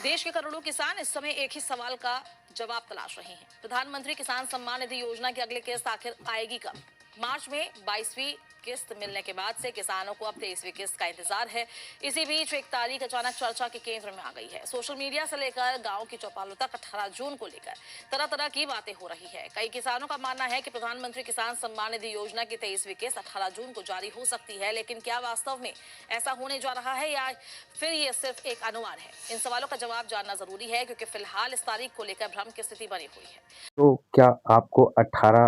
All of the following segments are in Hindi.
देश के करोड़ों किसान इस समय एक ही सवाल का जवाब तलाश रहे हैं। प्रधानमंत्री किसान सम्मान निधि योजना की अगली किस्त आखिर आएगी कब? मार्च में 22वीं किस्त मिलने के बाद से किसानों को अब 23वीं किस्त का इंतजार है। इसी बीच एक तारीख अचानक चर्चा के केंद्र में आ गई है। सोशल मीडिया से लेकर गांव की चौपालों तक 18 जून को लेकर तरह तरह की बातें हो रही है। कई किसानों का मानना है कि प्रधानमंत्री किसान सम्मान निधि योजना की 23वीं किस्त 18 जून को जारी हो सकती है, लेकिन क्या वास्तव में ऐसा होने जा रहा है या फिर ये सिर्फ एक अनुमान है? इन सवालों का जवाब जानना जरूरी है, क्योंकि फिलहाल इस तारीख को लेकर भ्रम की स्थिति बनी हुई है। तो क्या आपको 18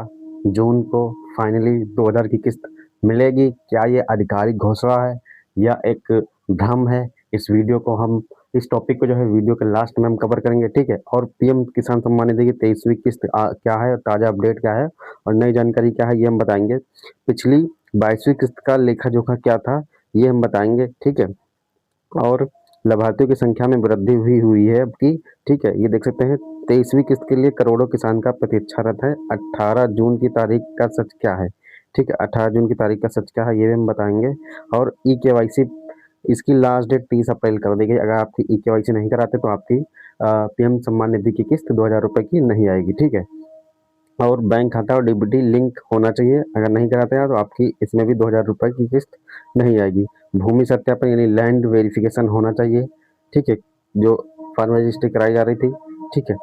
जून को फाइनली 2000 की किस्त मिलेगी? क्या ये आधिकारिक घोषणा है या एक भ्रम है? इस वीडियो को हम इस टॉपिक को जो है वीडियो के लास्ट में हम कवर करेंगे, ठीक है। और पीएम किसान सम्मान निधि की 23वीं किस्त क्या है, ताज़ा अपडेट क्या है और नई जानकारी क्या है, ये हम बताएंगे। पिछली 22वीं किस्त का लेखा जोखा क्या था, ये हम बताएंगे, ठीक है। और लाभार्थियों की संख्या में वृद्धि हुई है अब की, ठीक है। ये देख सकते हैं 23वीं किस्त के लिए करोड़ों किसान का प्रतीक्षारत है। 18 जून की तारीख का सच क्या है, ठीक है। 18 जून की तारीख का सच क्या है, ये भी हम बताएंगे। और ई-केवाईसी इसकी लास्ट डेट 30 अप्रैल कर दी गई। अगर आपकी ई-केवाईसी नहीं कराते तो आपकी पीएम सम्मान निधि की किस्त 2000 रुपये की नहीं आएगी, ठीक है। और बैंक खाता और डीबीटी लिंक होना चाहिए। अगर नहीं कराते हैं तो आपकी इसमें भी 2000 रुपये की किस्त नहीं आएगी। भूमि सत्यापन यानी लैंड वेरिफिकेशन होना चाहिए, ठीक है, जो फार्म रजिस्ट्री कराई जा रही थी, ठीक है।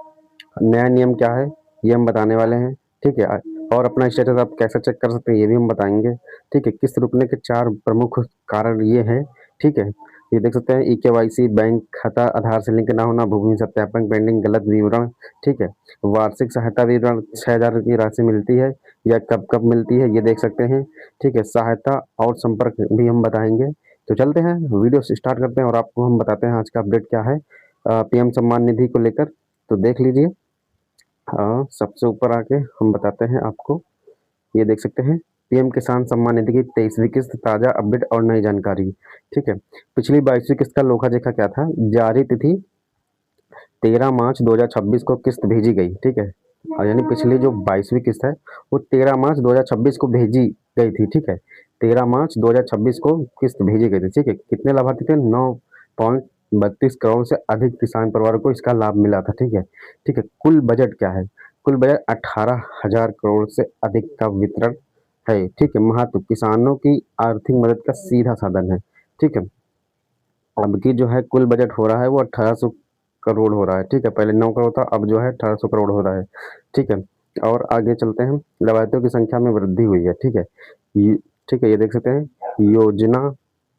नया नियम क्या है ये हम बताने वाले हैं, ठीक है। और अपना स्टेटस आप कैसे चेक कर सकते हैं ये भी हम बताएंगे, ठीक है। किस्त रुकने के 4 प्रमुख कारण ये हैं, ठीक है। ये देख सकते हैं ई-केवाईसी, बैंक खाता आधार से लिंक ना होना, भूमि सत्यापन पेंडिंग, गलत विवरण, ठीक है। वार्षिक सहायता विवरण 6000 की राशि मिलती है या कब कब मिलती है ये देख सकते हैं, ठीक है। सहायता और संपर्क भी हम बताएंगे। तो चलते हैं वीडियो स्टार्ट करते हैं और आपको हम बताते हैं आज का अपडेट क्या है पीएम सम्मान निधि को लेकर। तो देख लीजिए, हाँ, सबसे ऊपर आके हम बताते हैं आपको। ये देख सकते हैं पीएम किसान सम्मान निधि की 23वीं किस्त, ताजा अपडेट और नई जानकारी, ठीक है। पिछली 22वीं किस्त का लेखा जोखा क्या था? जारी तिथि 13 मार्च 2026 को किस्त भेजी गई, ठीक है। और यानी पिछली जो 22वीं किस्त है वो 13 मार्च 2026 को भेजी गई थी, ठीक है। 13 मार्च 2026 को किस्त भेजी गई थी, ठीक है। कितने लाभार्थी थे? 9.32 करोड़ से अधिक किसान परिवारों को इसका लाभ मिला था, ठीक है, ठीक है। कुल बजट क्या है? कुल बजट 18,000 करोड़ से अधिक का वितरण है, ठीक है। महत्व किसानों की आर्थिक मदद का सीधा साधन है, ठीक है। अब की जो है कुल बजट हो रहा है वो 1800 करोड़ हो रहा है, ठीक है। पहले 9 करोड़ था, अब जो है 1800 करोड़ हो रहा है, ठीक है। और आगे चलते हैं, लाभार्थियों की संख्या में वृद्धि हुई है, ठीक है। ठीक है, ये देख सकते हैं योजना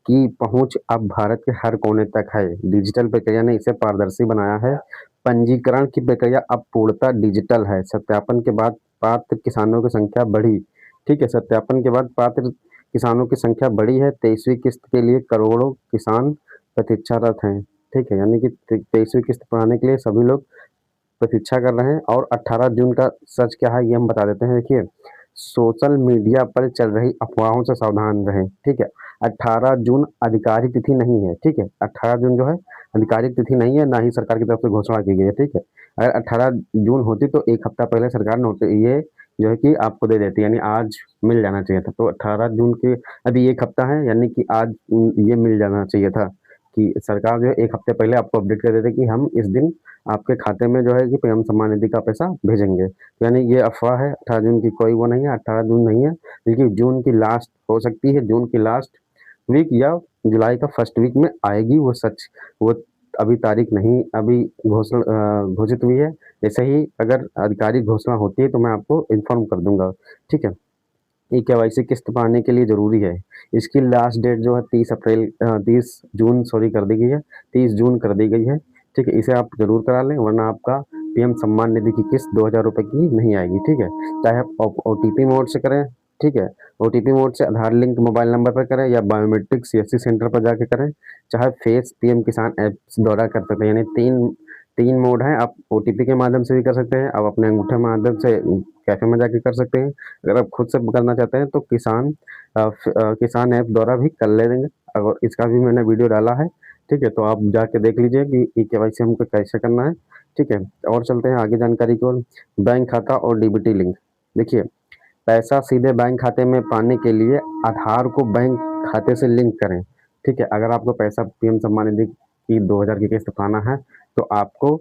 की पहुंच अब भारत के हर कोने तक है। डिजिटल प्रक्रिया ने इसे पारदर्शी बनाया है। पंजीकरण की प्रक्रिया अब पूर्णतः डिजिटल है। सत्यापन के बाद पात्र किसानों की संख्या बढ़ी, ठीक है। सत्यापन के बाद पात्र किसानों की संख्या बढ़ी है। 23वीं किस्त के लिए करोड़ों किसान प्रतीक्षारत हैं, ठीक है। यानी कि 23वीं किस्त पाने के लिए सभी लोग प्रतीक्षा कर रहे हैं। और 18 जून का सच क्या है ये हम बता देते हैं। देखिए, सोशल मीडिया पर चल रही अफवाहों से सावधान रहें, ठीक है। 18 जून आधिकारिक तिथि नहीं है, ठीक है। 18 जून जो है आधिकारिक तिथि नहीं है, ना ही सरकार की तरफ से घोषणा की गई है, ठीक है। अगर 18 जून होती तो एक हफ्ता पहले सरकार ये जो है कि आपको दे देती, यानी आज मिल जाना चाहिए था। तो 18 जून के अभी एक हफ्ता है, यानी कि आज ये मिल जाना चाहिए था कि सरकार जो है एक हफ्ते पहले आपको अपडेट कर देते कि हम इस दिन आपके खाते में जो है कि पीएम सम्मान निधि का पैसा भेजेंगे। यानी ये अफवाह है, 18 जून की कोई वो नहीं है, 18 जून नहीं है, बल्कि जून की लास्ट हो सकती है, जून की लास्ट वीक या जुलाई का फर्स्ट वीक में आएगी वो सच। वो अभी तारीख नहीं अभी घोषित हुई है। जैसे ही अगर आधिकारिक घोषणा होती है तो मैं आपको इन्फॉर्म कर दूंगा, ठीक है। ई-केवाईसी किस्त पाने के लिए ज़रूरी है। इसकी लास्ट डेट जो है 30 जून सॉरी कर दी गई है, 30 जून कर दी गई है, ठीक है। इसे आप ज़रूर करा लें, वरना आपका पीएम सम्मान निधि की किस्त 2000 रुपये की नहीं आएगी, ठीक है। चाहे आप ओटीपी मोड से करें, ठीक है। ओटीपी मोड से आधार लिंक मोबाइल नंबर पर करें या बायोमेट्रिक सीएससी सेंटर पर जाके करें, चाहे फेस पीएम किसान ऐप्स द्वारा कर सकते हैं। यानी तीन मोड हैं। आप ओटीपी के माध्यम से भी कर सकते हैं, आप अपने अंगूठे माध्यम से कैफे में जाके कर सकते हैं। अगर आप खुद से करना चाहते हैं तो किसान ऐप द्वारा भी कर ले देंगे। अगर इसका भी मैंने वीडियो डाला है, ठीक है, तो आप जाके देख लीजिए कि ई-केवाईसी हमको कैसे करना है, ठीक है। और चलते हैं आगे जानकारी की ओर। बैंक खाता और डीबीटी लिंक। देखिए, पैसा सीधे बैंक खाते में पाने के लिए आधार को बैंक खाते से लिंक करें, ठीक है। अगर आपको पैसा पीएम सम्मान निधि की 2000 की किस्त पाना है तो आपको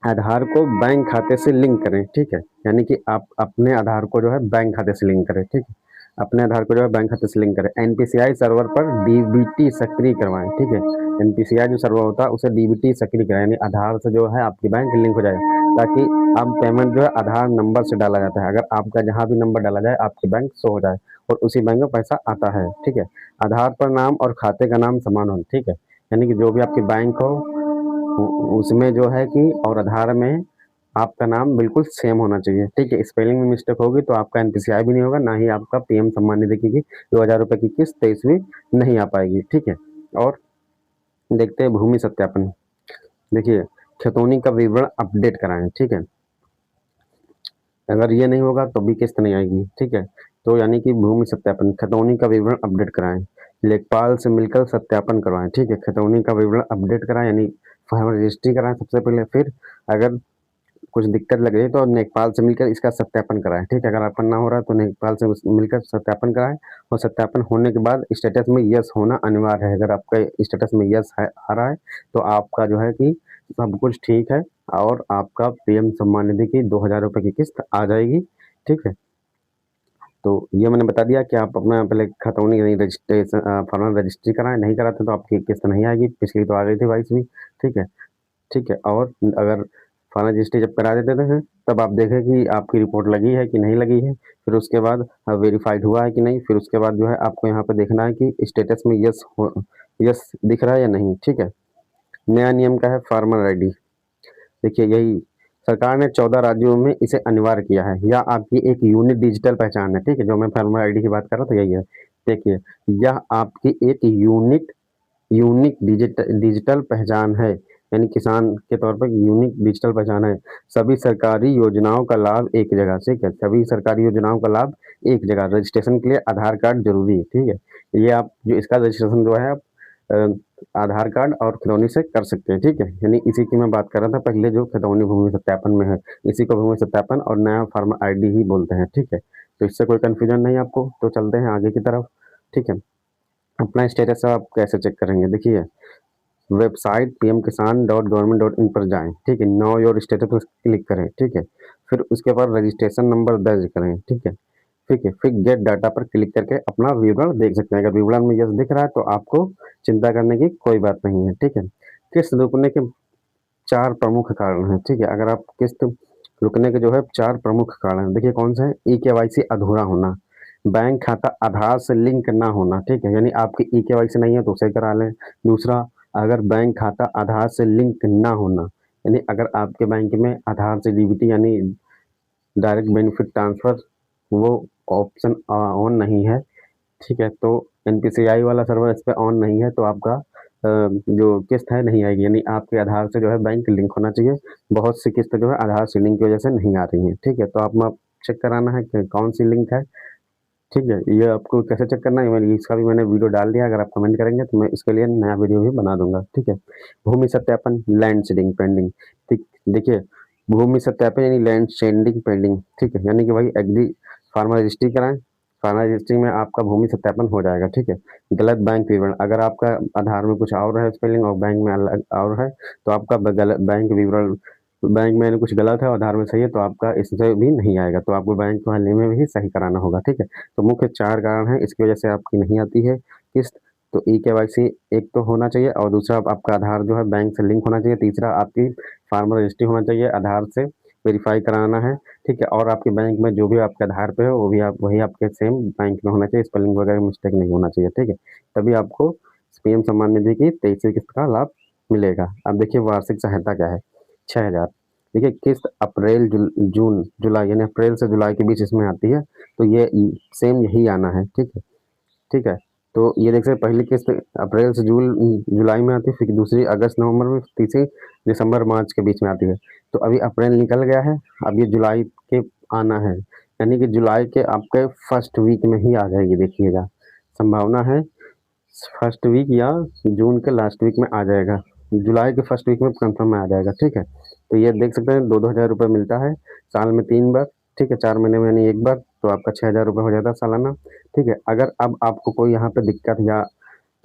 आधार को बैंक खाते से लिंक करें, ठीक है। यानी कि आप अपने आधार को जो है बैंक खाते से लिंक करें, ठीक है। अपने आधार को जो है बैंक खाते से लिंक करें। एनपीसीआई सर्वर पर डीबीटी सक्रिय करवाएं, ठीक है। एनपीसीआई जो सर्वर होता है उसे डीबीटी सक्रिय कराएं, यानी आधार से जो है आपकी बैंक लिंक हो जाए, ताकि अब पेमेंट जो है आधार नंबर से डाला जाता है। अगर आपका जहाँ भी नंबर डाला जाए आपके बैंक शो हो जाए और उसी बैंक में पैसा आता है, ठीक है। आधार पर नाम और खाते का नाम समान हो, ठीक है। यानी कि जो भी आपकी बैंक हो उसमें जो है कि और आधार में आपका नाम बिल्कुल सेम होना चाहिए, ठीक है। स्पेलिंग में मिस्टेक होगी तो आपका एनपीसीआई भी नहीं होगा, ना ही आपका पीएम सम्मान निधि की 2000 रुपये की किस्त 23वीं नहीं आ पाएगी, ठीक है। और देखते हैं भूमि सत्यापन। देखिए, खतौनी का विवरण अपडेट कराएं, ठीक है। अगर ये नहीं होगा तो भी किस्त नहीं आएगी, ठीक है। तो यानी कि भूमि सत्यापन, खतौनी का विवरण अपडेट कराएं, लेखपाल से मिलकर सत्यापन करवाएं, ठीक है। खतौनी का विवरण अपडेट कराएं यानी फार्मर रजिस्ट्री कराएं सबसे पहले, फिर अगर कुछ दिक्कत लग रही है तो लेखपाल से मिलकर इसका सत्यापन कराएं, ठीक है। अगर आपका ना हो रहा है तो लेखपाल से मिलकर सत्यापन कराएं और सत्यापन होने के बाद स्टेटस में यस होना अनिवार्य है। अगर आपका स्टेटस में यस आ रहा है तो आपका जो है कि सब कुछ ठीक है और आपका पीएम सम्मान निधि की 2000 रुपये की किस्त आ जाएगी, ठीक है। तो ये मैंने बता दिया कि आप अपना पहले खतौनी रजिस्ट्रेशन फॉर्मल रजिस्ट्री कराएं, नहीं कराते तो आपकी किस्त नहीं आएगी। पिछली तो आ गई थी 22वीं, ठीक है, ठीक है। और अगर फॉर्मल रजिस्ट्री जब करा देते हैं तब आप देखें कि आपकी रिपोर्ट लगी है कि नहीं लगी है, फिर उसके बाद वेरीफाइड हुआ है कि नहीं, फिर उसके बाद जो है आपको यहाँ पे देखना है कि स्टेटस में यस दिख रहा है या नहीं, ठीक है। नया नियम का है फार्मर आईडी। देखिए, यही सरकार ने 14 राज्यों में इसे अनिवार्य किया है। यह आपकी एक यूनिक डिजिटल पहचान है, ठीक है। जो मैं फार्मर आईडी की बात कर रहा था यही है। देखिए, यह आपकी एक यूनिक यूनिक डिजिटल पहचान है, यानी किसान के तौर पर यूनिक डिजिटल पहचान है। सभी सरकारी योजनाओं का लाभ एक जगह, ठीक है। सभी सरकारी योजनाओं का लाभ एक जगह। रजिस्ट्रेशन के लिए आधार कार्ड जरूरी है, ठीक है। ये आप जो इसका रजिस्ट्रेशन जो है आप आधार कार्ड और खतौनी से कर सकते हैं, ठीक है। यानी इसी की मैं बात कर रहा था पहले, जो खतौनी भूमि सत्यापन में है, इसी को भूमि सत्यापन और नया फार्मर आईडी ही बोलते हैं, ठीक है। तो इससे कोई कंफ्यूजन नहीं आपको। तो चलते हैं आगे की तरफ, ठीक है। अपना स्टेटस आप कैसे चेक करेंगे? देखिए, वेबसाइट pmkisan.government.in पर जाएं, ठीक है। नो योर स्टेटस पर क्लिक करें, ठीक है। फिर उसके बाद रजिस्ट्रेशन नंबर दर्ज करें, ठीक है, ठीक है। फिर गेट डाटा पर क्लिक करके अपना विवरण देख सकते हैं। अगर विवरण में यस दिख रहा है तो आपको चिंता करने की कोई बात नहीं है, ठीक है। किस्त रुकने के 4 प्रमुख कारण हैं, ठीक है। अगर आप किस्त रुकने के जो है 4 प्रमुख कारण हैं, देखिए कौन सा है। ई-केवाईसी अधूरा होना, बैंक खाता आधार से लिंक ना होना, ठीक है। यानी आपकी ई-केवाईसी नहीं है तो उसे करा लें। दूसरा, अगर बैंक खाता आधार से लिंक ना होना, यानी अगर आपके बैंक में आधार से डीबीटी यानी डायरेक्ट बेनिफिट ट्रांसफर वो ऑप्शन ऑन नहीं है, ठीक है। तो एनपीसीआई वाला सर्वर इस पे ऑन नहीं है तो आपका जो किस्त है नहीं आएगी। यानी आपके आधार से जो है बैंक लिंक होना चाहिए। बहुत सी किस्त जो है आधार से लिंक की वजह से नहीं आ रही है, ठीक है। तो आप चेक कराना है कि कौन सी लिंक है, ठीक है। ये आपको कैसे चेक करना है, मैंने इसका भी वीडियो डाल दिया। अगर आप कमेंट करेंगे तो मैं इसके लिए नया वीडियो भी बना दूंगा, ठीक है। भूमि सत्यापन, लैंड सीडिंग पेंडिंग, ठीक। देखिए, भूमि सत्यापन यानी लैंड सीडिंग पेंडिंग, ठीक है। यानी कि भाई एग्री फार्मर रजिस्ट्री कराएं, फार्मर रजिस्ट्री में आपका भूमि सत्यापन हो जाएगा, ठीक है। गलत बैंक विवरण, अगर आपका आधार में कुछ और है स्पेलिंग और बैंक में अलग और है तो आपका गलत बैंक विवरण, बैंक में कुछ गलत है आधार में सही है तो आपका इससे भी नहीं आएगा। तो आपको बैंक वाले में भी सही कराना होगा, ठीक है। तो मुख्य 4 कारण हैं इसकी वजह से आपकी नहीं आती है किस्त। तो ई-केवाईसी एक तो होना चाहिए और दूसरा आपका आधार जो है बैंक से लिंक होना चाहिए। तीसरा, आपकी फार्मर रजिस्ट्री होना चाहिए, आधार से वेरीफाई कराना है, ठीक है। और आपके बैंक में जो भी आपके आधार पे हो वो भी वही आपके सेम बैंक में होना चाहिए, स्पेलिंग वगैरह मिस्टेक नहीं होना चाहिए, ठीक है। तभी आपको पीएम सम्मान निधि की 23वीं किस्त का लाभ मिलेगा। अब देखिए वार्षिक सहायता क्या है, 6000। देखिए, किस्त अप्रैल जून जुलाई यानी अप्रैल से जुलाई के बीच इसमें आती है, तो ये सेम यही आना है, ठीक है, ठीक है। तो ये देख सकते पहली किस्त अप्रैल से जुलाई में आती है, फिर दूसरी अगस्त नवंबर में, तीसरी दिसंबर मार्च के बीच में आती है। तो अभी अप्रैल निकल गया है, अब ये जुलाई के आना है, यानी कि जुलाई के आपके फर्स्ट वीक में ही आ जाएगी। देखिएगा, संभावना है फर्स्ट वीक या जून के लास्ट वीक में आ जाएगा, जुलाई के फर्स्ट वीक में कंफर्म में आ जाएगा, ठीक है। तो ये देख सकते हैं 2-2 हज़ार रुपये मिलता है साल में 3 बार, ठीक है। 4 महीने में यानी 1 बार, तो आपका 6000 रुपये हो जाता है सालाना, ठीक है। अगर अब आपको कोई यहाँ पे दिक्कत या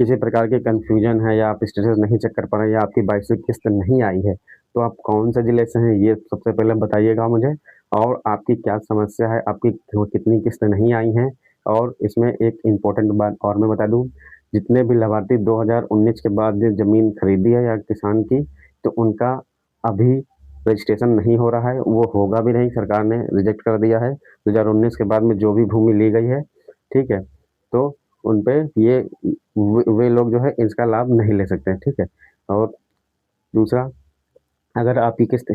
किसी प्रकार की कन्फ्यूजन है या आप स्टेटस नहीं चेक कर पा रहे हैं या आपकी 22वीं किस्त नहीं आई है, तो आप कौन से ज़िले से हैं ये सबसे पहले बताइएगा मुझे, और आपकी क्या समस्या है, आपकी कितनी किस्त नहीं आई हैं। और इसमें एक इम्पोर्टेंट बात और मैं बता दूँ, जितने भी लाभार्थी 2019 के बाद ज़मीन खरीदी है या किसान की, तो उनका अभी रजिस्ट्रेशन नहीं हो रहा है, वो होगा भी नहीं, सरकार ने रिजेक्ट कर दिया है। 2019 के बाद में जो भी भूमि ली गई है, ठीक है, तो उन पे ये वे लोग जो है इसका लाभ नहीं ले सकते हैं, ठीक है। और दूसरा, अगर आपकी किस्त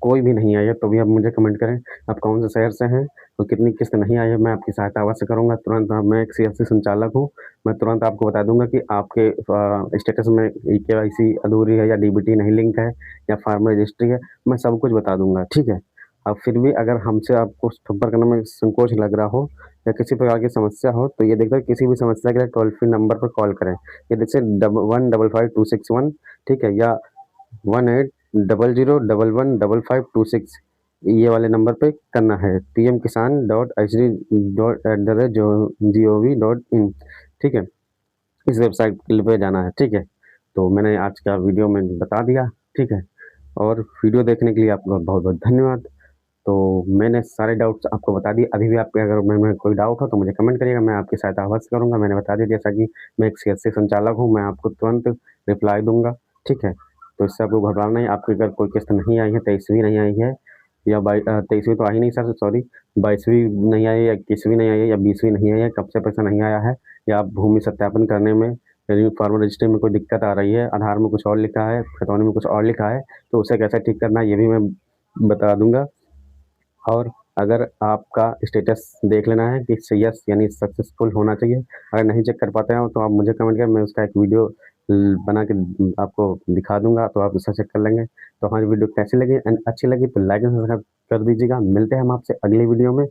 कोई भी नहीं आई है तो भी आप मुझे कमेंट करें, आप कौन से शहर से हैं और कितनी किस्त नहीं आई है, मैं आपकी सहायता अवश्य करूँगा तुरंत। मैं एक सीएससी संचालक हूँ, मैं तुरंत आपको बता दूंगा कि आपके स्टेटस में केवाईसी अधूरी है या डीबीटी नहीं लिंक है या फार्मर रजिस्ट्री है, मैं सब कुछ बता दूंगा, ठीक है। अब फिर भी अगर हमसे आपको संपर्क करने में संकोच लग रहा हो या किसी प्रकार की समस्या हो, तो ये देखकर किसी भी समस्या के लिए टोल फ्री नंबर पर कॉल करें। ये देखिए 1555261, ठीक है, या 1800115526, ये वाले नंबर पे करना है। pmkisan.hd.gov.in, ठीक है, इस वेबसाइट पे जाना है, ठीक है। तो मैंने आज का वीडियो में बता दिया, ठीक है, और वीडियो देखने के लिए आपका बहुत बहुत धन्यवाद। तो मैंने सारे डाउट्स आपको बता दिए। अभी भी आपके अगर में कोई डाउट हो तो मुझे कमेंट करिएगा, मैं आपकी सहायता अवश्य करूँगा। मैंने बता दिया जैसा कि मैं एक सीएससी संचालक हूँ, मैं आपको तुरंत रिप्लाई दूंगा, ठीक है। तो इससे आपको घबराना नहीं। आपकी अगर कोई किस्त नहीं आई है, 23वीं नहीं आई है या 23वीं तो आई नहीं सर, सॉरी, 22वीं नहीं आई है या 21वीं नहीं आई है या 20वीं नहीं आई है, कब से पैसा नहीं आया है, या आप भूमि सत्यापन करने में यानी फार्मर रजिस्ट्री में कोई दिक्कत आ रही है, आधार में कुछ और लिखा है, खतौनी में कुछ और लिखा है, तो उसे कैसे ठीक करना है ये भी मैं बता दूंगा। और अगर आपका स्टेटस देख लेना है कि यस यानी सक्सेसफुल होना चाहिए, अगर नहीं चेक कर पाते हैं तो आप मुझे कमेंट करें, मैं उसका एक वीडियो बना के आपको दिखा दूंगा, तो आप उसका चेक कर लेंगे। तो हमारी वीडियो कैसी लगी एंड अच्छी लगी तो लाइक एंड सब्सक्राइब कर दीजिएगा। मिलते हैं हम आपसे अगली वीडियो में।